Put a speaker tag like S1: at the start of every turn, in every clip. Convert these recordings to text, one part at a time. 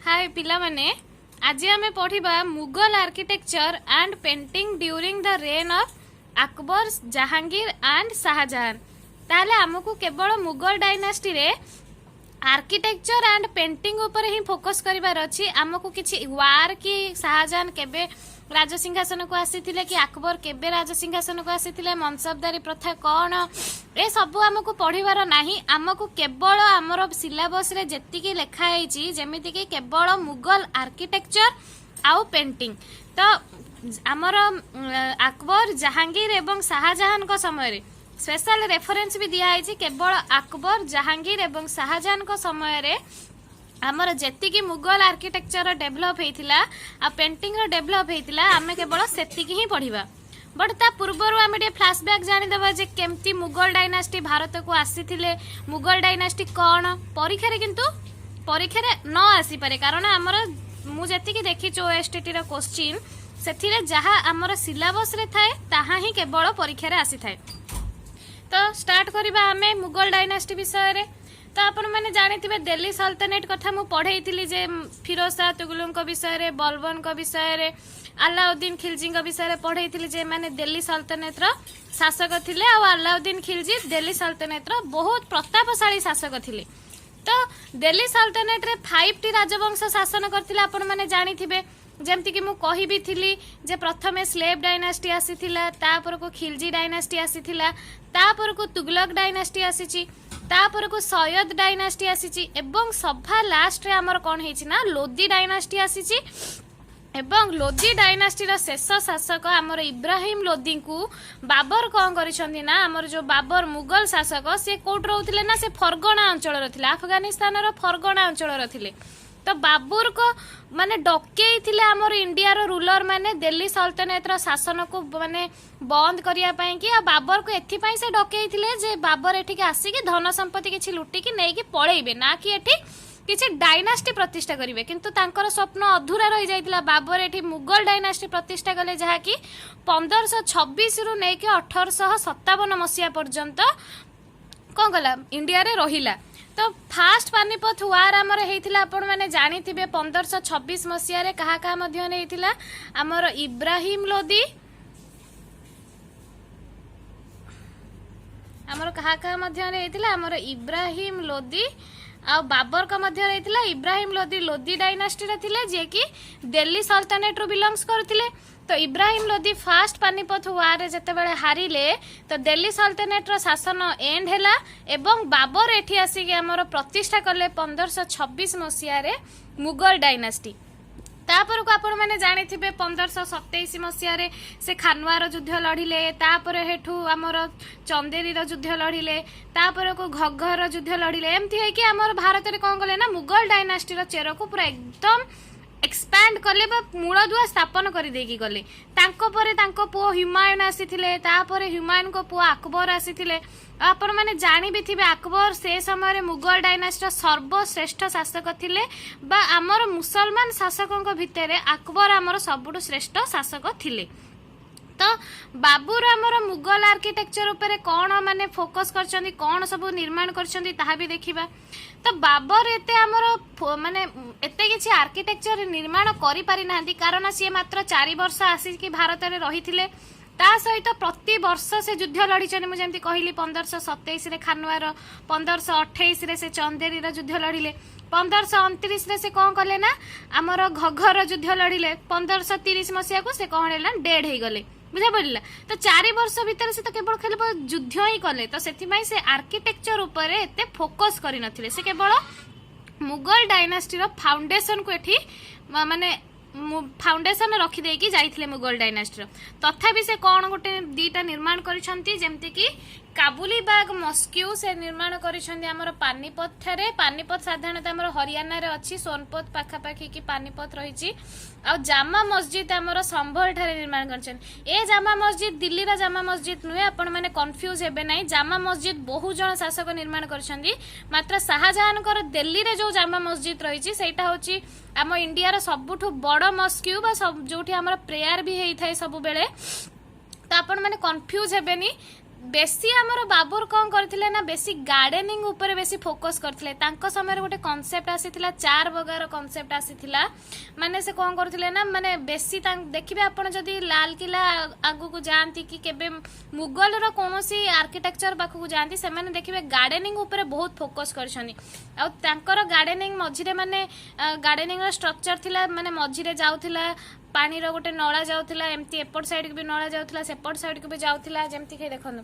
S1: हाय पिला माने आज आमे पढ़िबा Mughal architecture and painting during the reign of Akbar Jahangir and Shahjahan. ताले हमकु केवल मुगल डायनास्टी रे आर्किटेक्चर एंड पेंटिंग ऊपर ही फोकस करिवार अछि। हमकु किछि वार की शाहजहां केबे राजसिंहासन को आसीथिले कि अकबर केबे राजसिंहासन को आसीथिले, मनसबदारी प्रथा कौन, ए सब आमको पढ़िबार नाही। आमको केवल आमर सिलेबस रे जेतिकी लेखा हैछि जेमिति कि केवल मुगल आर्किटेक्चर आउ पेंटिंग। तो आमर अकबर जहांगीर एवं शाहजहां को समय रे स्पेशल रेफरेंस भी दिया हैछि। केवल अकबर जहांगीर एवं शाहजहां को समय रे आमर जेतिकी मुगल आर्किटेक्चर डेभलप होइथिला आ पेंटिंग रो डेभलप होइथिला आमे केवल सेतिकी ही पढ़िबा। बट ता पूर्वर आमे टे फ्लैशबैक जानि देबा जे केमती मुगल डायनास्टी भारत को आसीथिले, मुगल डायनास्टी कोन परीक्षा रे किंतु परीक्षा रे न आसी पारे। कारण आमर मु जेतिकी देखि ओएसटीटी रो क्वेश्चन सेथिरे जहा आमर सिलेबस रे थाए ताहा ही केवल परीक्षा रे आसी थाए। तो स्टार्ट करिबा आमे मुगल डायनास्टी विषय रे। तो आपण मैंने जानी दिल्ली सल्तनेट कथा मु पढ़ेइथिली जे फिरोज शाह तुगलक विषय रे, बलबन को विषय रे, अलाउद्दीन खिलजी विषय रे पढ़ेइथिली जे माने दिल्ली सल्तनेट रो शासक थिले। आ अलाउद्दीन खिलजी दिल्ली सल्तनेट रो बहुत प्रतापशाली शासक थिले। तो दिल्ली सल्तनेट रे 5टी राजवंश शासन करथिले। आपण माने जानिथिबे जेमति कि मु कहि भी थिली जे प्रथमे स्लेव डायनास्टी आसीथिला, तापर को खिलजी डायनास्टी आसीथिला, तापर को तुगलक डायनास्टी आसीची, तापर को सैयद डायनास्टी आसीची एवं सभा लास्ट रे हमर कोन हेछि ना लोदी डायनास्टी आसीची। एवं लोदी डायनास्टी रो शेष शासक हमर इब्राहिम लोदी को बाबर कोन करिसंदी ना हमर जो बाबर मुगल शासक से कोट रहउथिले ना से फरगना अंचल रो थिले, अफगानिस्तान रो फरगना अंचल रो थिले। तो बाबर को माने डकेई थिले हमर इंडिया रो रूलर माने दिल्ली सल्तनत रो शासन को माने बंद करिया पई कि आ बाबर को एथि पई से डकेई थिले जे बाबर एठी के आसी कि धन संपत्ति किछि लुटी कि नै कि पळेइबे ना कि एठी किछि डायनास्टी प्रतिष्ठा करिवे। किंतु तांकर स्वप्न अधूरा रहि जाइतिला। बाबर एठी मुगल डायनास्टी प्रतिष्ठा कले जहा कि 1526 रु नै कि 1857 मसिया पर्यंत कोन गला इंडिया रे रहिला। तो फास्ट पानीपत वार आमर हेइथिला आपण माने जानिथिबे 1526 मसिया रे कहा कहा मध्य ने हेइथिला आमर इब्राहिम लोदी आमर कहा कहा मध्य ने हेइथिला आमर इब्राहिम लोदी आ बाबर का मध्य हेइथिला। इब्राहिम लोदी लोदी डायनास्टी रे थिले जे कि दिल्ली सल्तनेट रो बिलोंग्स करथिले। तो इब्राहिम लोदी फास्ट पानीपत वार रे जते बेले हारिले तो दिल्ली सल्तनेट रो शासन एंड हैला एवं बाबर एठी आसी के हमर प्रतिष्ठा करले 1526 मसिया रे मुगल डायनास्टी। तापर को आपण माने जानिथिबे 1527 मसिया रे से खानवार युद्ध लढिले, तापर हेठू हमर चंदेरी रो युद्ध लढिले, तापर को घग्घर युद्ध लढिले। एमथि है कि हमर भारत रे कोन गले ना मुगल डायनास्टी रो चेर को पूरा एकदम एक्सपैंड कले बा मूल दुआ स्थापन कर देकी गले। तांको परे तांको पुओ हुमायून आसीथिले, तापरे हुमायून को पुओ अकबर आसीथिले। आपण माने जानि भी थिबे अकबर से समय रे मुगल डायनास्टी सर्वश्रेष्ठ शासक थिले बा हमर मुसलमान शासकक भितरे अकबर हमर सबुठु श्रेष्ठ शासक थिले। तो बाबूर हमर मुगल आर्किटेक्चर ऊपर कौन माने फोकस करछंदी, कौन सब निर्माण करछंदी ताहा भी देखिबा। तो बाबर एते हमर माने एते किछि आर्किटेक्चर निर्माण करि पारि नांदी कारण सी मात्र 4 वर्ष आसी कि भारत रे रहिथिले। ता सहित प्रति वर्ष से युद्ध लड़ीचंदी। मु जेमति कहली 1527 रे खानवार, 1528 रे से चंदेरी रो युद्ध लड़िले, 1529 रे से कौन कले ना हमर घग्घर युद्ध लड़िले, 1530 मसिया को से कौन हैला डेड हे गले। बुझा पड़ला। तो 4 वर्ष भीतर से तो केवल खेल युद्ध ही कले। तो सेथिमाई से आर्किटेक्चर ऊपर एते फोकस करि नथिले। से केवल मुगल डायनास्टी रो फाउंडेशन को एठी माने फाउंडेशन रखी देकी जाइथिले मुगल डायनास्टी रो। तथापि से कौन गोटे दीटा निर्माण करिसंती जेमति कि काबुली बाग मस्क्यू से निर्माण करिसंती हमर पानीपत ठारे। पानीपत साधारणतः हमर हरियाणा रे अछि, सोनपत पाखा पाखी कि पानीपत रहिछि। आ जामा मस्जिद हमर संभल ठारे निर्माण करछन। ए जामा मस्जिद दिल्ली रा जामा मस्जिद नुहे, आपण माने कंफ्यूज हेबे नै। जामा मस्जिद बहु जण शासक निर्माण करछंती, मात्र शाहजहां कर दिल्ली रे जो जामा मस्जिद रहिछि सेटा होछि हम इंडिया रा सबुठु बड़ मस्क्यू बा सब जोठी हमर प्रेयर भी हेइ थाए सब बेले। तो आपण माने कंफ्यूज हेबेनी बेसी आमर बाबर कौन करथिले ना बेसी गार्डनिंग ऊपर बेसी फोकस करथिले तांको समय गोटे कॉन्सेप्ट आसीथिला चार बगार कॉन्सेप्ट आसीथिला माने से कौन करथिले ना माने बेसी देखिबे आपण जदी लाल किला आगु को जानती कि केबे मुगल रो कोनोसी आर्किटेक्चर पाखु को जानती से माने देखिबे गार्डनिंग ऊपर बहुत फोकस करछनी आ तांकर गार्डनिंग मझिरे माने गार्डनिंग रो स्ट्रक्चर थिला माने मझिरे जाउथिला पानी रो गोटे नळा जाउथिला एमती एपट साइड को भी नळा जाउथिला सेपट साइड को भी जाउथिला जेमती के देखनु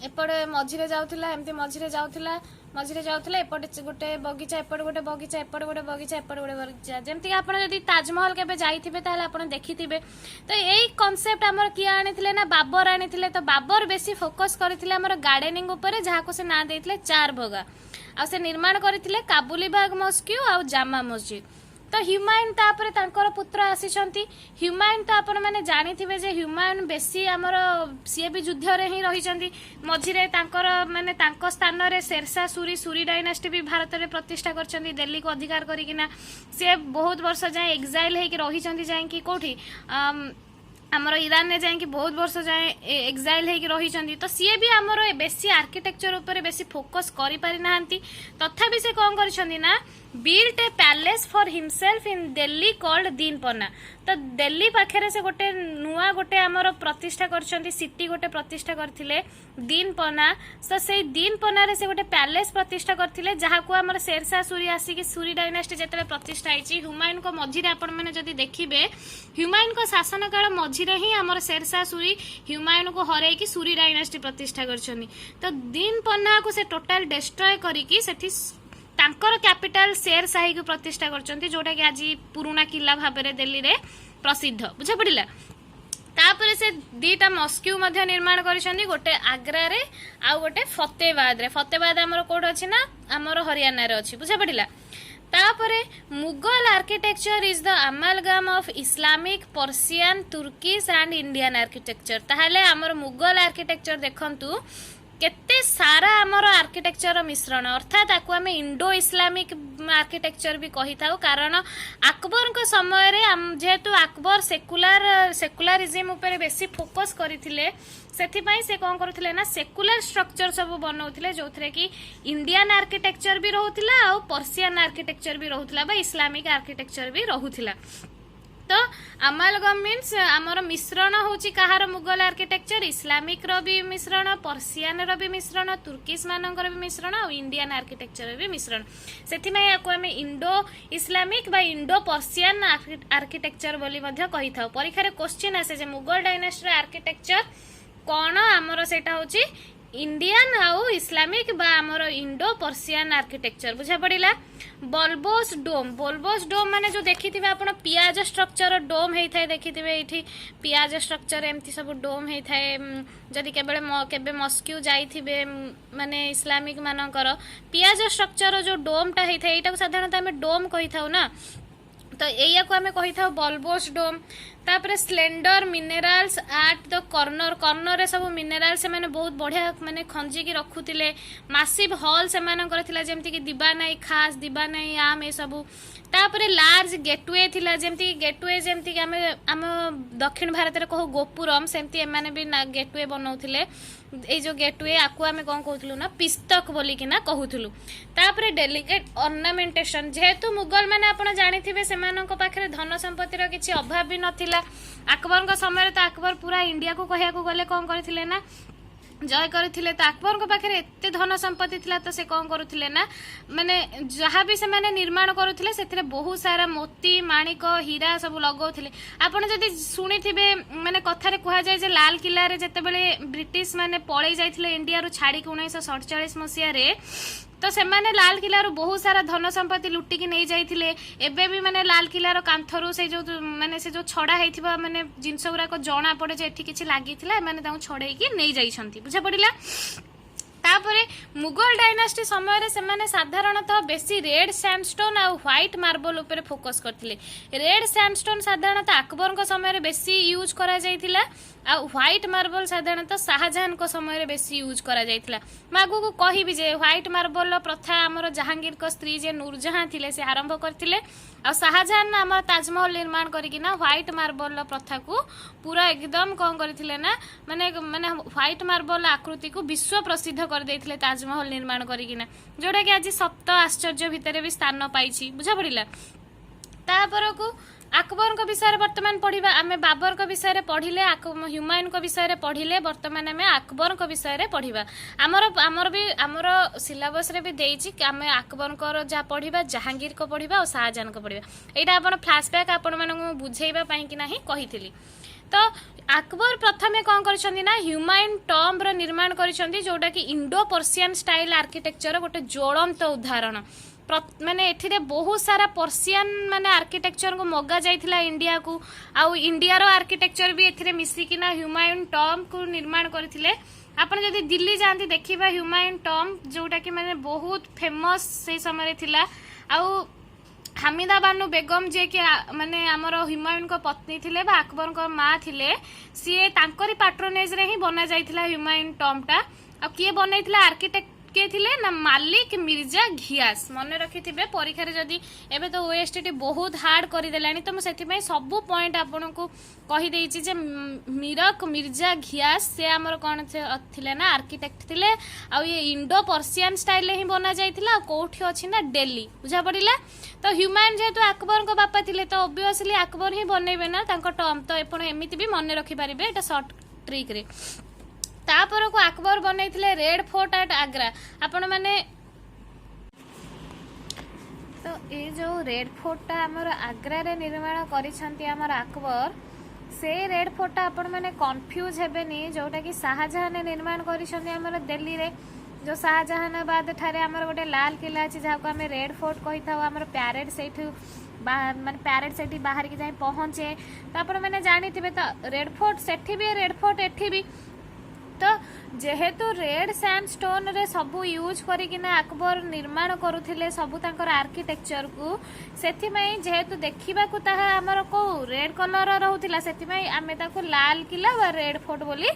S1: एपट मझिरे जाउथिला एमती मझिरे जाउथिला एपट गोटे बगीचा एपट गोटे बगीचा एपट गोटे बगीचा एपट गोटे बगीचा जेमती आपण जदी ताजमहल केबे जाइथिबे ताले आपण देखिथिबे तो एई कांसेप्ट हमर किया आनिथिले ना बाबर आनिथिले तो बाबर बेसी फोकस करथिले हमर गार्डनिंग ऊपर जहा को से ना देथिले चार बगा आ से निर्माण करथिले काबुली बाग मस्जिद आ जामा मस्जिद तो ह्यूमायन तापर तांकर पुत्र आसीछंती ह्यूमायन तो आपण माने जानिथिबे जे ह्यूमायन बेसी हमर सीए भी युद्ध रे ही रहिचंती मझिरे तांकर माने तांको स्थान रे शेरशाह सूरी डायनास्टी भी भारत रे प्रतिष्ठा करचंती दिल्ली को अधिकार करिकिना से बहुत वर्ष जाय एक्साइल हे कि रहिचंती जाय कि कोठी आमर ईरान ने जाए बहुत वर्ष जाए एक्साइल होगी रही तो सी भी आमर बेसी आर्किटेक्चर ऊपर बेसी फोकस करि पारि नाहंती तथापि से कौन करिसंती ना built a palace for himself in Delhi called Dinpanah तो दिल्ली पाखरे से गोटे नुआ गोटे आमर प्रतिष्ठा करछंती सिटी गोटे प्रतिष्ठा करथिले दीनपना तो से दीनपना रे से गोटे पैलेस प्रतिष्ठा करथिले जहा को आमर शेरशाह सूरी आसी कि सूरी डायनास्टी जेतले प्रतिष्ठा आइची हुमायून को मझिरे आपण माने जदी देखिबे हुमायून को शासन काल मझिरे ही आमर शेरशाह सूरी हुमायून को हरै कि सूरी डायनास्टी प्रतिष्ठा करछनी तो दीनपना को से टोटल डिस्ट्रॉय करी कि सेठी तांकर कैपिटल शेरशाही को प्रतिष्ठा करछंती जोटा कि आज पुराना किला भाबरे दिल्ली रे प्रसिद्ध बुझा पड़िला तापर से दीटा मस्क्यू मध्य निर्माण करिसंती गोटे आग्रा रे आ गोटे फतेहाबाद हमर कोड अछि ना हमर हरियाणा रे अछि बुझा पड़िला तापरे Mughal architecture is the अमालगम of Islamic Persian Turkish and Indian architecture ताहले हमर मुगल आर्किटेक्चर देखंतु केते सारा आमर आर्किटेक्चर मिश्रण अर्थात ताकू आम इंडो इस्लामिक आर्किटेक्चर भी कही था कारण अकबर को समय रे जेहेतु अकबर सेकुलरिज्म ऊपर बेसी फोकस करथिले सेथिपाई से कौन करुथिले ना सेकुलर स्ट्रक्चर सब बनाउथिले जोथरे कि इंडियन आर्किटेक्चर भी रहउथिला और पर्शियन आर्किटेक्चर भी रहउथिला बा इस्लामिक आर्किटेक्चर भी रहउथिला तो अमालगम मीन्स आमर मिश्रण होची कहार मुगल आर्किटेक्चर इस्लामिक रो भी मिश्रण पर्शियन रो भी मिश्रण तुर्किश मानकर भी मिश्रण और इंडियन आर्किटेक्चर भी मिश्रण सेथिमे याको हमें इंडो इस्लामिक बा इंडो पर्शियन आर्किटेक्चर बोली मध्य कहि थाउ परीक्षा रे क्वेश्चन आसे जे मुगल डायनेस्टी आर्किटेक्चर कोन आमर सेटा होची इंडियन आउ इस्लामिक बा आमर इंडो पर्शियन आर्किटेक्चर बुझा पड़िला बल्बोस डोम माने जो देखिथिबे आपण पियाज स्ट्रक्चर डोम हेइ थाए देखिथिबे एठी पियाज स्ट्रक्चर एमती सब डोम हेइ थाए जदि केबे मस्क्यू जाइथिबे माने इस्लामिक मानकर पियाज स्ट्रक्चर जो डोमटा हेइ थाए एटा साधारणतः हम डोम कहि थाउ ना तो एया को हमें कहि थाउ बल्बोस डोम तापर slender minerals at the corner रे सब मिनरल से माने बहुत बढ़िया माने खंजी की रखुतिले मासिव हॉल से माने करथिला जेमति कि दीवानाई खास दीवानाई आम ए सब तापर लार्ज गेटवे थिला जेमति गेटवे जेमति कि हम दक्षिण भारत रे कहू गोपुरम सेमति एमाने भी गेटवे बनाउथिले ए जो गेटवे आकु आमे कोन कहउथलु ना पिस्तक बोली कि ना कहउथलु तापर डेलिकेट ऑर्नामेंटेशन जेहेतु मुगल माने आपण जानिथिबे सेमानक पाखरे धन संपत्ति रो किछि अभाव भी नथिला अकबर समय तो अकबर पूरा इंडिया को कहिया को गले कौन करथिले ना जय करथिले तो अकबर को पाखरे एते धन संपत्ति थिला तो से कौन करुथिले ना माने जहाँ भी से माने निर्माण करुथिले सेथिरे बहुत सारा मोती माणिक हीरा सब लगाउथिले आपण जदि सुनिथिबे माने कथा रे कहा जाय जे लाल किला रे जते बेले ब्रिटिश माने पळै जायथिले इंडिया रु छाडी 1947 मसिया रे तो से माने लाल किला रो बहुत सारा धन संपत्ति लुटिकी नहीं जाइथिले एबे भी माने लाल किला रो कांथरू से जो माने से जो छड़ा हेइथिबा माने जिंस गुरा को जणा पड़े जे एठी किछि लागिथिला माने ताऊ छड़ेकी नहीं जाइछंती बुझा पड़िला तापरे मुगल डायनास्टी समय से साधारणतः बेसी रेड सैंडस्टोन आ व्हाइट मार्बल उपरे फोकस करथिले। रेड सैंडस्टोन साधारणतः अकबर को समय बेसी यूज करा जायथिला आ व्हाइट मार्बल साधारणतः शाहजहां को समय बेसी यूज करा जायथिला। मागु को कहिबि जे व्हाइट मार्बल प्रथा हमर जहांगीर को स्त्री जे नूरजहां थिले से आरंभ करथिले आ शाहजहां हमर ताजमहल निर्माण करिकिना व्हाइट मार्बल प्रथा को पूरा एकदम कौन करथिले ना माने माने व्हाइट मार्बल आकृति को विश्व प्रसिद्ध कर देथिले ताजमहल निर्माण करिकिना, जोटा कि आज सप्त आश्चर्य भितर भी स्थान पाइछि। बुझा पड़िला। तापर को अकबर को विषय वर्तमान पढ़िबा आमे बाबर को विषय पढ़िले हुमायूं को विषय पढ़िले वर्तमान आमे अकबर को विषय पढ़िबा। आमर आमर भी आमर सिलेबस रे भी देइछि कि आमे अकबर को जा पढ़िबा जहांगीर को पढ़िबा और शाहजहां को पढ़िबा। एटा आपण फ्लैशबैक आपण मानकु बुझेइबा पई कि नाही कहिथिली। तो अकबर प्रथमे कौन करछन्ती ना ह्यूमायूं टॉम्ब रो निर्माण करछन्ती, जोटा कि इंडो पर्सियन स्टाइल आर्किटेक्चर गोटे ज्वलंत उदाहरण। माने एथिरे बहुत सारा पर्सियन माने आर्किटेक्चर को मगा जाइथिला इंडिया को, आउ इंडिया रो आर्किटेक्चर भी एथिरे मिसिकिना ह्यूमायूं टॉम्ब को निर्माण करथिले। आपण जदि दिल्ली जांती देखिबा ह्यूमायूं टॉम्ब जोटा कि माने बहुत फेमस से समय थिला। आउ हामिदा बानु बेगम जे कि माने हमर हुमायूं को पत्नी थिले बा अकबर को माँ थिले, सी तांकरी पैट्रोनेज रे ही बना जाइथिला हुमायूं टॉम्बटा। आ किए बनैथिला आर्किटेक्ट के थिले ना मालिक मिर्जा घियास। मन रखिथिबे परीक्षा रे जदी एबे तो ओएसटीटी बहुत हार्ड करि देलानी, तो म सेथि पई सब पॉइंट आपन को कहि देइछि जे मीरक मिर्जा घियास से हमर कोन थिले ना आर्किटेक्ट थिले। आ ये इंडो पर्सियन स्टाइल ही बना जाइथिला। कोठी अछि ना दिल्ली। बुझा पड़िला। तो ह्यूमायूं जेतु अकबर को बापा थिले तो ऑब्वियसली अकबर ही बनेबे ना तांको टॉम्ब। तो एपण एमिति भी मन रखि पारिबे, एटा शॉर्ट ट्रिक रे। तापर को अकबर बनैथिले रेड फोर्ट एट आग्रा। आपण माने तो ये जो रेड फोर्ट हमर आग्रा रे निर्माण करिसंती हमर अकबर, से रेड फोर्ट आपण माने कंफ्यूज हेबेनी, जोटा कि शाहजहां ने निर्माण करिसंती हमर दिल्ली रे। जो शाहजहानाबाद ठारे हमर गोटे लाल किला अछि जहा को हमें रेड फोर्ट कहि थाउ। हमर पैरेड सेठु माने पैरेड सेठी बाहर के जाय पहुंचे। तो आपण माने जानिथिबे तो रेड फोर्ट सेठी भी रेड फोर्ट एठी भी। तो जेहेतु रेड सैंडस्टोन रे सबू यूज करिकिना अकबर निर्माण करुथिले सबू तांकर आर्किटेक्चर को, सेथि में जेहेतु देखिबा को ताहा हमर को रेड कलर रहउथिला, सेथि में आमे ताको लाल किला वा रेड फोर्ट बोली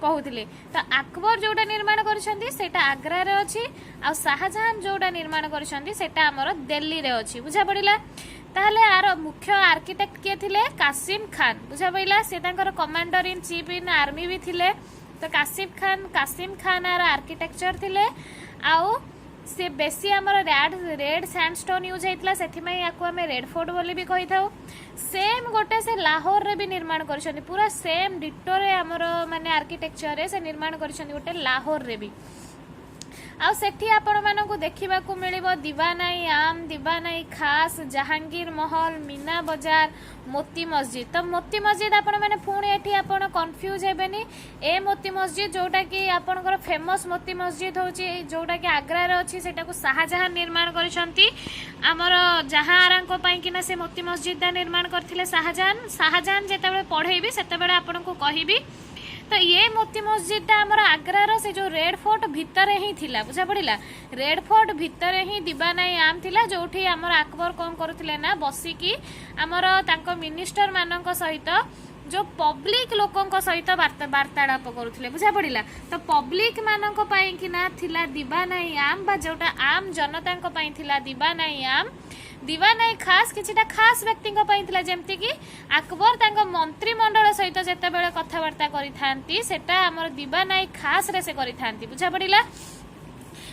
S1: कहउथिले। तो अकबर जोटा निर्माण करछन्ती सेटा आग्रा रे अछि, आ शाहजहां जोटा निर्माण करछन्ती सेटा हमर दिल्ली रे अछि। बुझा पड़िला। ताहले आर मुख्य आर्किटेक्ट के थिले कासिम खान। बुझा पड़िला। से तांकर commander in chief in army भी थिले। तो कासिम खान आर आर्किटेक्चर थिले। आउ से बेसी हमर रेड सैंडस्टोन यूज हेतला, सेथि में याको हमें रेड फोर्ट बोली भी कहि थाउ। सेम गोटे से लाहौर रे भी निर्माण करछन्ती, पूरा सेम डिटो रे हमर माने आर्किटेक्चर रे से निर्माण करछन्ती गोटे लाहौर रे भी। आ सेठी आपण मानकु देखिबा को मिलिबो दीवानाई आम, दीवानाई खास, जहांगीर महल, मीना बाजार, मोती मस्जिद। तो मोती मस्जिद आपण माने पुणी एठी आपण कंफ्यूज हेबेनी। ए मोती मस्जिद जोटा कि आपनकर फेमस मोती मस्जिद होची जोटा कि आग्रा रे अछि, सेटा को शाहजहां निर्माण करिसंती। हमर जहां आरांको पई किना से मोती मस्जिद दा निर्माण करथिले शाहजहां जेतेबेले पढेइबी सेतेबेले आपण को कहिबी। तो ये मोती मस्जिद आमर आग्रार से जो रेड फोर्ट भितर ही थिला। बुझा पड़िला। रेड फोर्ट भितर ही दीवानाई आम थिला, जोठी आमर अकबर कौन करुथिले ना बसिकी आमर तांको मिनिस्टर मानक सहित जो पब्लिक लोकों सहित वार्तालाप करुथिले। बुझा पड़िला। तो पब्लिक मानक पई किना थिला दीवानाई आम, बा जोटा आम जनता को पई थिला दीवानाई आम। दीवानाई खास किछिटा खास व्यक्ति को पई थिला, जेमति कि अकबर तांको मंत्री मंडल सहित जेते बेले कथावार्ता करिथांती सेटा हमर दीवानाई खास रे से करिथांती। बुझा पड़िला।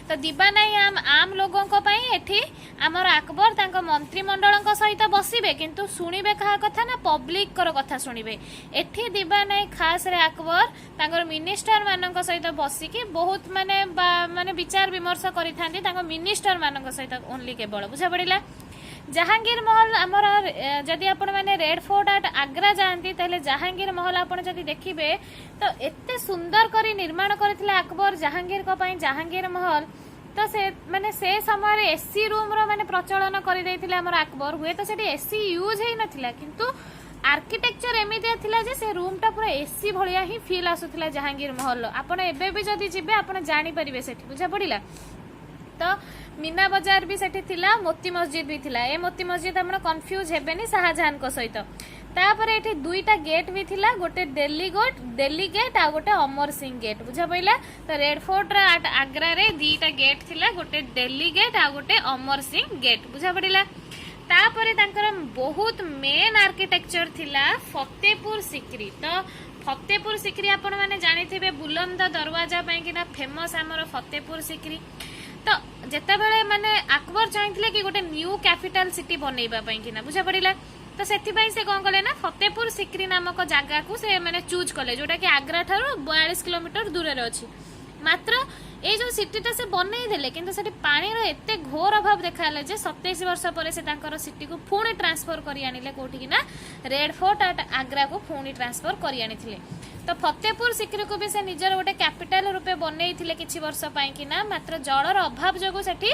S1: तो दीवानाई आम लोगों को पई एठी हमर अकबर तांको मंत्री मंडल सहित बसिबे, किंतु सुनिबे कहा कथा ना पब्लिक कर कथा सुनिबे। एठी दीवानाई खास रे अकबर तांकर मिनिस्टर मानक सहित बसिकी बहुत माने विचार विमर्श करिथांती तांको मिनिस्टर मानक सहित ओनली केवल। बुझा पड़िला। जहांगीर महल आमर जदि आपण माने रेड फोर्ट एट आग्रा जानती ताले जहांगीर महल आपण जदि देखिबे तो एते सुंदर करी निर्माण करथिले अकबर जहांगीर को पई जहांगीर महल। तो से माने से समय रे एसी रूम रो माने प्रचलन करि दैथिले हमर अकबर। हुए तो सेठी एसी यूज हेई नथिला, किंतु आर्किटेक्चर एमितिया थिला जे से रूम टा पूरा एसी भलिया ही फील आसुथिला जहांगीर महल आपण एबे भी जदी जिबे आपण जानि परिबे सेठी बुझा पड़िला। तो मीना बाजार भी सेठी थिला, मोती मस्जिद भी थिला। ए मोती मस्जिद आपण कंफ्यूज हेबेनी शाहजहां को सहित। तापर एठी दुईटा गेट भी थिला, गोटे दिल्ली गेट आ गोटे अमर सिंह गेट बुझा पइला। तो रेड फोर्ट रा आगरा रे दुईटा गेट थिला, गोटे दिल्ली गेट आ गोटे अमर सिंह गेट बुझा पड़िला। तापर तांकर बहुत मेन आर्किटेक्चर थिला फतेहपुर सिकरी। तो फतेहपुर सिकरी आपण माने जानिथिबे बुलंद दरवाजा पई किना फेमस हमर फतेहपुर सिकरी। तो जेते बेले माने अकबर चाहिथिले कि गोटे न्यू कैपिटल सिटी बनैबा पई किना बुझा पड़िला। तो सेति पई से कोन कले ना फतेहपुर सिकरी नामक जगह को से माने चूज कले, जोटा कि आगरा ठारो 42 किलोमीटर दूर रे अछि। मात्र ए जो सिटीटा से बनई देले किंतु सेठी पानी रो एते घोर अभाव देखाला जे 27 वर्ष परे से तांकर सिटी को पुणी ट्रांसफर करी आनिले कोठी कि ना रेड फोर्ट आगरा को पुणी ट्रांसफर करी आनिथिले। तो फतेहपुर सिकरी को भी से निजर गोटे कैपिटल रूपे बनई थिले किछि वर्ष पई कि ना मात्र जळर अभाव जगो सेठी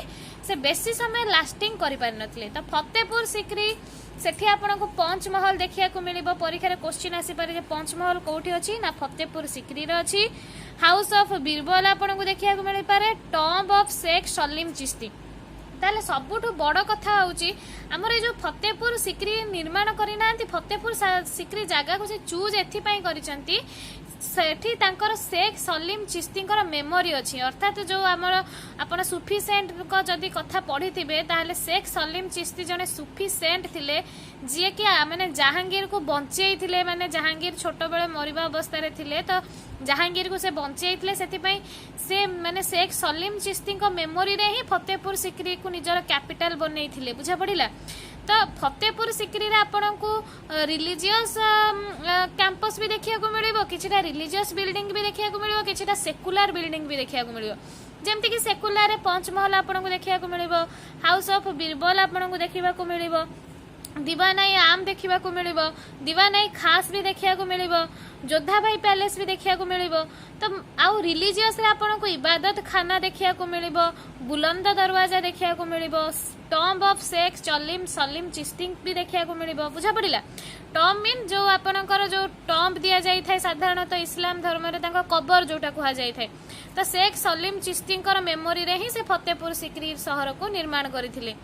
S1: से बेसी समय लास्टिंग करि पारि नथिले। तो फतेहपुर सिकरी सेठी आपनको पंचमहल देखिया को मिलिबो। परीक्षा रे क्वेश्चन आसी पारे जे पंचमहल कोठी अछि ना फतेहपुर सिकरी रे अछि। हाउस ऑफ बीरबल आपनको देखिया को मिलि पारे, टॉम्ब ऑफ शेख सलीम चिश्ती। ताले सबुठु बड़ कथा होउची हमर ए जो फतेहपुर सिकरी निर्माण करि नांती, फतेहपुर सिकरी जगह को से चूज एथि पई करिसंती सेठी तांकर शेख सलीम चिश्तींकर मेमोरी अछि। अर्थात जो आमर आपण सूफी सेंट को जदी कथा पढिथिबे ताहले शेख सलीम चिश्ती जने सूफी सेंट थिले जे कि माने जहांगीर को बंचेई थिले। माने जहांगीर छोट बेले मरिबा अवस्था रे थिले, तो जहांगीर को से बंचेई थिले, सेति पई से माने शेख सलीम चिश्ती को मेमोरी रे ही फतेहपुर सिकरी को निजर कैपिटल बनेई थिले बुझा पड़िला। तो फतेहपुर सिकरी रे आपनको रिलीजियस कैंपस भी देखिया को मिलिबो, किछटा रिलीजियस बिल्डिंग भी देखिया को मिलिबो, किछटा सेकुलर बिल्डिंग भी देखिया को मिलिबो। जेमति कि सेकुलर रे पंचमहल आपनको देखिया को मिलिबो, हाउस ऑफ बीरबल आपनको देखिबा को मिलिबो, दीवानाई आम देखिबा को मिलिबो, दीवानाई खास भी देखिया को मिलिबो, जोधा भाई पैलेस भी देखिया को मिलिबो। तो आउ रिलीजियस रे आपनको इबादत खाना देखिया को मिलिबो, बुलंद दरवाजा देखिया को मिलिबो, टॉम्ब ऑफ शेख सलीम चिश्ती भी देखिया को मिलिबो बुझा पड़िला। टॉम्ब मीन जो आपनकर जो टॉम्ब दिया जाई थाए साधारणतः इस्लाम धर्म रे तांका कबर जोटा कुहा जाई थाए। तो शेख सलीम चिश्तींकर मेमोरी रे ही से फतेहपुर सिकरी शहर को निर्माण करिथिले।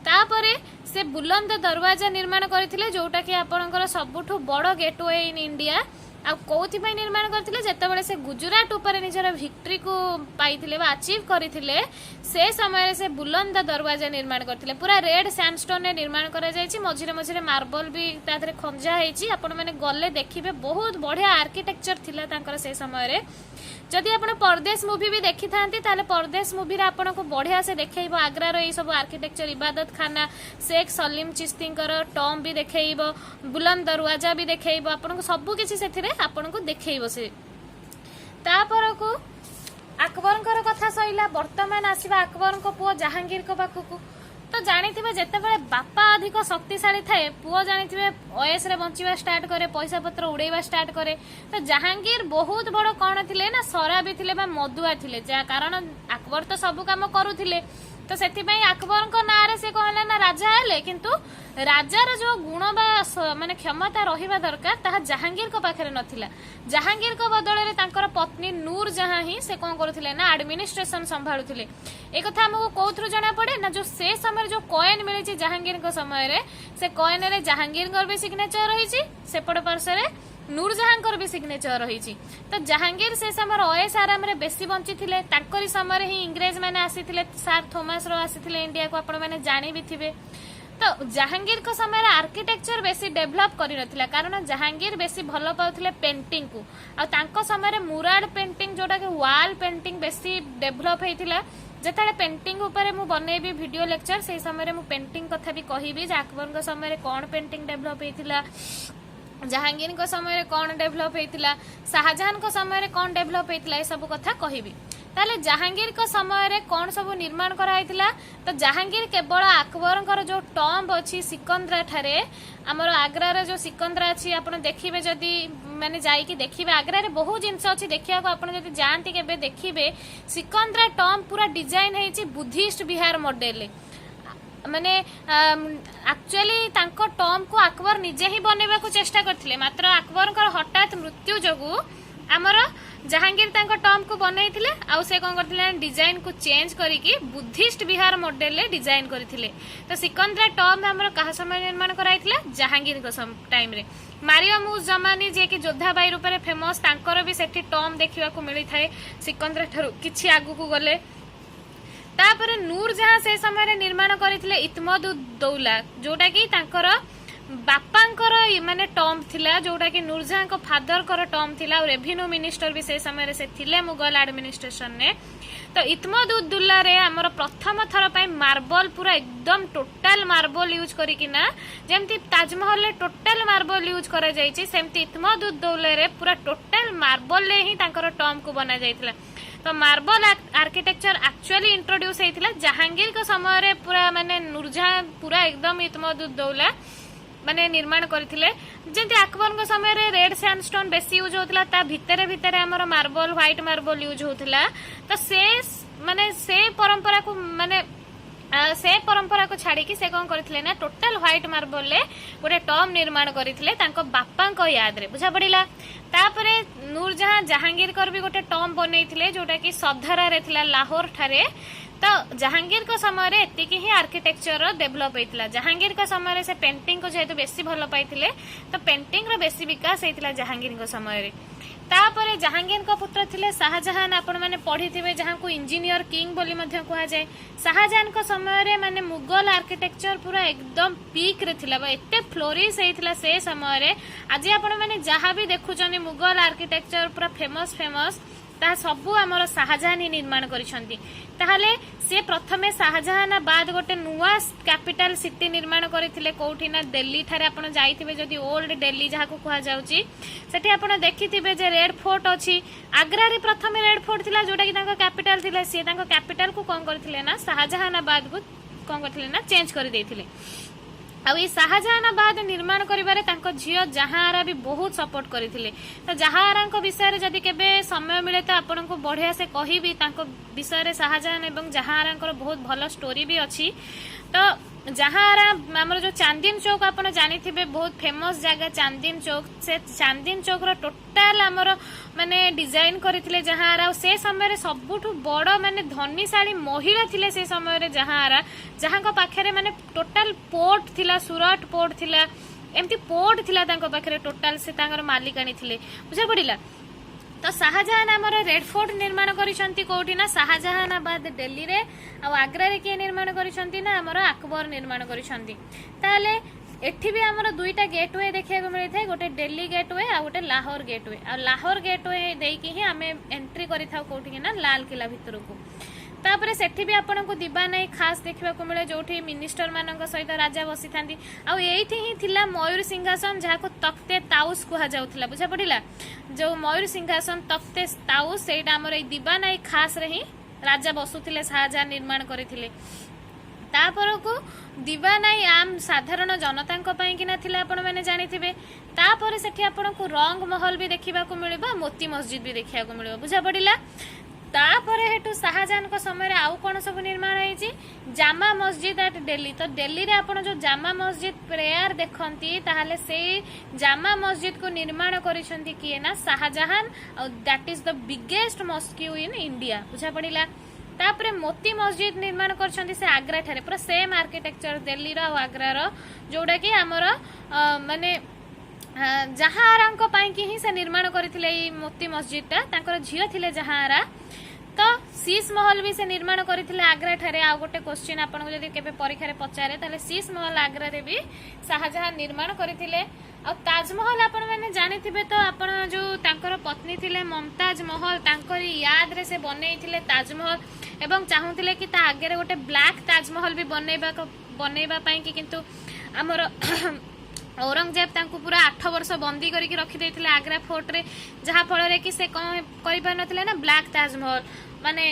S1: तापरे से बुलंद दरवाजा निर्माण करथिले जोटा कि आपनकर सबुठु बड़ गेटवे इन इंडिया। आ कोथि पई निर्माण करथिले जेतेबेले से गुजरात ऊपर निजर विक्ट्री को पाइथिले बा अचीव करथिले, से समय से बुलंद दरवाजा निर्माण करथिले। पूरा रेड सैंडस्टोन ने निर्माण करा जायछि, मझिरे मझिरे मार्बल भी तादरे खंजा हेछि। आपण माने गले देखिबे बहुत बढ़िया आर्किटेक्चर थिला तांकर से समय रे। जदि आपण परदेश मूवी भी देखि थांती ताले परदेश मूवी रे आपण को बढ़िया से देखैबो आगरा रो ए सब आर्किटेक्चर, इबादत खाना, शेख सलीम चिश्तींकर टॉम्ब भी देखैबो, बुलंद दरवाजा भी देखैबो, आपण को सब किछि सेथिरे आपण को देखैबो। से तापर को अकबरंकर कथा सइला, वर्तमान आसीबा अकबरंक पुओ जहांगीर को पाखकु। तो जानिथिबे जेतेबेले बापा अधिक शक्तिशाली थाए, पुओ जानिथिबे ओएस रे बंचिबा स्टार्ट करे, पैसा पत्र उड़ेबा स्टार्ट करे। तो जहांगीर बहुत बड़ कोन थिले ना शराबी थिले बा मदुआ थिले, जा कारण अकबर तो सब काम करूथिले। तो सेति पई अकबरंक नारे से कहला ना राजा हेले, किंतु राजार जो गुण बा माने क्षमता रहिबा दरकार ताहा जहांगीर को पाखरे नथिला। जहांगीर को बदले रे तांकर पत्नी नूर जहां ही से कोन करूथिले ना एडमिनिस्ट्रेशन संभाळुथिले। ए कथा हमको कोथरु जाना पड़े ना जो से समय जो कॉइन मिली जहांगीर को समय रे, से कॉइन रे जहांगीर भी सिग्नेचर रही, सेपट पार्श्व रे नूरजहां भी सिग्नेचर रही। तो जहांगीर से समय ओएस आराम रे बेसी बंची थिले, तांकरी समय ही इंग्रेज माने आसीथिले, सर थॉमस रो आसीथिले इंडिया को, आपण माने जानि भी थिबे। तो जहांगीर को समय आर्किटेक्चर बेसी डेभलप करि नथिला, कारण जहांगीर बेसी भलो पाउथिले पेंटिंग को। आ तांको समय मुराड पेंटिंग जोटा के वॉल पेंटिंग बेसी डेभलप हेतिला। जेताले पेंटिंग ऊपर मु बनेबी वीडियो लेक्चर, से समय मु पेंटिंग कथा भी कहिबी जे अकबर को समय कोन पेंटिंग डेभलप हेतिला, जहांगीर को समय कौन डेभलप होता, शाहजहां को समय कौन डेभलप होता, ये सब कथा कहबी। ताले जहांगीर को समय कौन सब निर्माण कराइथिला, तो जहांगीर केवल अकबर जो टॉम्ब अच्छी सिकंदरा ठारे, आमर आग्रा रे जो सिकंदरा अच्छी आपण देखिबे, जदि माने जाइकी देखिबे आग्रा रे बहुत जिनस अच्छी देखिया को, आपण जदि जानती केबे देखिबे सिकंदरा टॉम्ब पूरा डिजाइन हेछि बुद्धिस्ट बिहार मॉडल। माने एक्चुअली तांको टॉम को अकबर निजे ही बनैबा को चेष्टा करथिले मात्र अकबर हठात मृत्यु जोगु आमर जहांगीर तांको टॉम को बनैथिले आउ से कोन करथिले डिजाइन को चेंज करिकी बुद्धिस्ट बिहार मॉडल ले डिजाइन करथिले। तो सिकंदरा टॉम हमर कहा समय निर्माण कराइथिले जहांगीर को टाइम रे। मारियम उज जमानी जे कि योद्धाबाई रूप में फेमस तांकर भी सेठी टॉम देखिबा को मिली थाए सिकंदरा ठरु किछि आगु को गले। तापर नूरजहां से समय निर्माण करथिले इत्मद उद दौला जोटा कि तांकर बापांकर माने टॉम थिला जोटा कि नूरजहां को फादर कर टॉम थिला और रेवेन्यू मिनिस्टर भी से समय से थिले मुगल एडमिनिस्ट्रेशन ने। तो इत्मद उद दौला रे हमर प्रथम थर पय मार्बल पूरा एकदम टोटल मार्बल यूज करिकिना जेमति ताजमहल ले टोटल मार्बल यूज करा जायछि सेमति इत्मद उद दौला रे पूरा टोटल मार्बल ले ही तांकर टॉम को बना जायतिला। तो मार्बल आर्किटेक्चर एक्चुअली इंट्रोड्यूस होइतिला जहांगीर को समय रे पूरा माने नूरजहां पूरा एकदम इत्मद उद दौला माने निर्माण करथिले। जेंति अकबर को समय रे रेड सैंडस्टोन बेसी यूज होतिला ता भितरे भितरे हमर मार्बल व्हाइट मार्बल यूज होतिला। तो से परंपरा को माने से परंपरा को छाड़ी कि से कौन करथिले ना टोटल व्हाइट मार्बल ले गोटे टॉम निर्माण करथिले तांको बापा को याद रे बुझा पड़िला। तापरे नूरजहां जहांगीर कर भी गोटे टॉम बनैथिले जोटा कि सधरा रे थिला लाहौर ठारे। तो जहांगीर को समय रे एतिकी ही आर्किटेक्चर डेवलप होइतिला। जहांगीर को समय रे से पेंटिंग को जेहेतु बेसी भल पाइथिले तो पेंटिंग रो बेसी विकास होइतिला जहांगीर को समय रे। तापरे जहांगीर को पुत्र थिले शाहजहां आपण माने पढ़िथिबे जहां को इंजीनियर किंग बोली मध्य कहा जाय। शाहजहां को समय रे माने मुगल आर्किटेक्चर पूरा एकदम पीक रे थिला एते फ्लोरिश हेइथिला से समय रे। आज आपण माने जहां भी देखुचनी मुगल आर्किटेक्चर पूरा फेमस ता सबु आमर शाहजहां ही निर्माण करिसंती। ताहले से प्रथमे शाहजहां बाद गोटे नुआ कैपिटल सिटी निर्माण करथिले कोठी ना दिल्ली ठारे आपण जाइथिबे जदी ओल्ड दिल्ली जहा को कहा जाउची सेठी आपण देखिथिबे जे रेड फोर्ट अछि। आग्रा रे प्रथमे रेड फोर्ट थिला जोटा कि तांको कैपिटल थिला से तांको कैपिटल को कोन करथिले ना शाहजहां बाद को कोन करथिले ना चेंज कर देथिले। आ शाहजहां बाद निर्माण करिबारे तांको झियो जहांआरा भी बहुत सपोर्ट करथिले। तो जहांआरा को विषय रे जदी केबे समय मिले तो आपन को बढ़िया से कहिबी तांको विषय रे शाहजहां एवं जहांआरा को बहुत भलो स्टोरी भी अछि। तो जहांआरा हमर जो चांदनी चौक आपन जानिथिबे बहुत फेमस जगह चांदनी चौक से चांदनी चौक रो टोटल हमर माने डिजाइन करथिले जहांआरा। से समय रे सबुठु बड़ माने धनीशाली महिला थिले से समय रे जहांआरा जहां को पाखरे माने टोटल पोर्ट थिला सूरत पोर्ट थिला एमती पोर्ट थिला तांको पाखरे टोटल से तांकर मालिकानी थिले बुझा पड़िला। तो शाहजहां आमर रेड फोर्ट निर्माण करिसंती कोठी ना शाहजहां बाद दिल्ली रे आ आग्रा रे के निर्माण करिसंती ना आमर अकबर निर्माण करिसंती। ताले एठी भी आमर दुईटा गेटवे देखिया को मिलि थाए गोटे दिल्ली गेटवे आ गोटे लाहौर गेटवे। आ लाहौर गेटवे देकी ही आमे एंट्री करि थाउ कोठी ना लाल किला भितर को। तापरे सेठी भी आपन को दीवानाई खास देखिबा को मिले जोठी मिनिस्टर मानक सहित राजा बसी थांती। आ एठी ही थिला मयूर सिंहासन जहा को तख्ते ताउस कुहा जाउथिला बुझा पड़िला। जो मयूर सिंहासन तख्ते ताउस सेटा हमर ए दीवानाई खास रे ही राजा बसुथिले शाहजहां निर्माण करिथिले। तापर को दीवानाई आम साधारण जनता को पई कि ना थिला आपण माने जानिथिबे। तापर सेठी आपण को रंग महल भी देखिबा को मिलबा मोती मस्जिद भी देखिया को मिलबा बुझा पड़िला। तापर हेतु शाहजहां को समय आउ कौन सब निर्माण होइछि जामा मस्जिद एट दिल्ली। तो दिल्ली रे आपण जो जामा मस्जिद प्रेयर देखंती ताहाले से जामा मस्जिद को निर्माण करिसंती किए ना शाहजहां और दैट इज द बिगेस्ट मस्जिद इन इंडिया बुझा पड़िला। तापरे मोती मस्जिद निर्माण करछंती से आग्रा ठारे पूरा सेम आर्किटेक्चर दिल्ली रो आग्रा रो जोडा कि हमर माने जहांआरा को पाई कि ही से निर्माण करथिले ई मोती मस्जिद तांकर झियो थिले जहांआरा। तो शीश महल भी से निर्माण करथिले आग्रा ठारे। आ गोटे क्वेश्चन आपन को जदी केबे परीक्षा रे पचारे ताले शीश महल आग्रा रे भी शाहजहां निर्माण करथिले। आ ताजमहल आपण माने जानिथिबे तो आपण जो तांकर पत्नी थिले मुमताज महल तांकर याद रे से बनैथिले ताजमहल एवं चाहुथिले कि ता आगे रे गोटे ब्लैक ताजमहल भी बनैबा पई कि किंतु हमर औरंगजेब तांको पूरा 8 वर्ष बंदी करके रखी देथिले आग्रा फोर्ट रे जहा फल रे कि से करि पार नथिले ना ब्लैक ताजमहल माने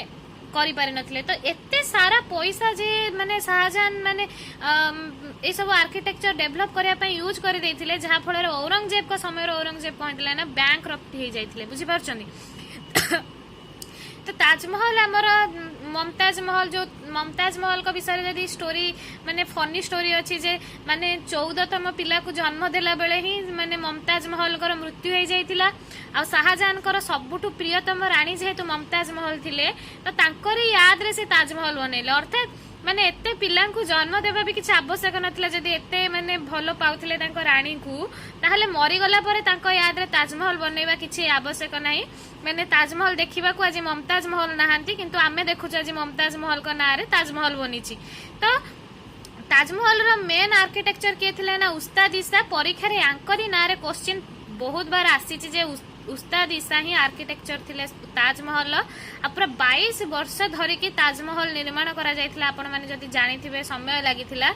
S1: करि पारि नथिले। तो एते सारा पैसा जे माने शाहजहां माने ए सब आर्किटेक्चर डेवलप करिया पई यूज करि देथिले जहा फल रे औरंगजेब को समय रे औरंगजेब कहथिले ना बैंकरप्ट हे जाइथिले बुझि पारछंदी। तो ताजमहल आमर ममताज महल जो ममताज महल का विषय जदि स्टोरी माने फनी स्टोरी अच्छी जे माने 14तम पिला को जन्म देला बेले ही माने ममताज महल कर मृत्यु हो जाइतिला आ शाहजहान कर सबुठु प्रियतम रानी जेहेतु ममताज महल थिले तो तांकरी याद रे से ताजमहल बनैले अर्थात माने एते पिलांकु जन्म देबा भी किछ आवश्यक नथिला जदि एते माने भलो पाउथिले तांको रानी को ताहले मरी गला परे तांको याद रे ताजमहल बनैबा किछ आवश्यक नाही माने ताजमहल देखिबा को आज ममताज महल नाहांती किंतु आमे देखुछ आज ममताज महल को नारे ताजमहल बनिछि तो ताजमहल रो मेन आर्किटेक्चर के थिले ना उस्ताद ईसा परीक्षा रे आंकरी नारे क्वेश्चन बहुत बार आसीछि जे उस्ताद ईसा ही आर्किटेक्चर थिले ताजमहल आ पूरा 22 वर्ष धरिकी ताजमहल निर्माण करा जायथिला आपण माने जदि जानिथिबे समय लागिथिला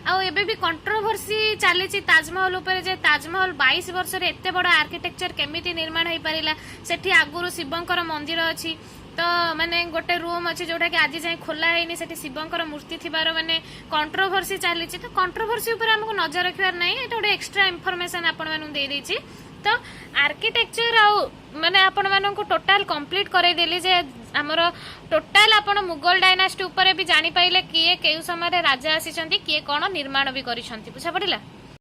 S1: आ एबे भी कंट्रोवर्सी चलीछि ताजमहल ऊपर जे ताजमहल 22 वर्ष रे एते बड़ आर्किटेक्चर केमिति निर्माण होई परिला सेठी आगुरु शिवंकर मंदिर अछि तो माने गोटे रूम अच्छे जोटा कि आज जाए खोला है सेठी शिवंकर मूर्ति थिबार माने कंट्रोवर्सी चली तो कंट्रोवर्सी ऊपर हमको नजर रखिबार नहीं एटा गोटे एक्स्ट्रा इनफॉरमेशन आपण मानू दे देछि तो आर्किटेक्चर आ माने आपण मानू टोटाल कंप्लीट करे देली जे हमर टोटाल आपण मुगल डायनास्टी ऊपर भी जानि पाइले किए केउ समय राजा आसी किए कौन निर्माण भी करिसंती बुझा पड़िला।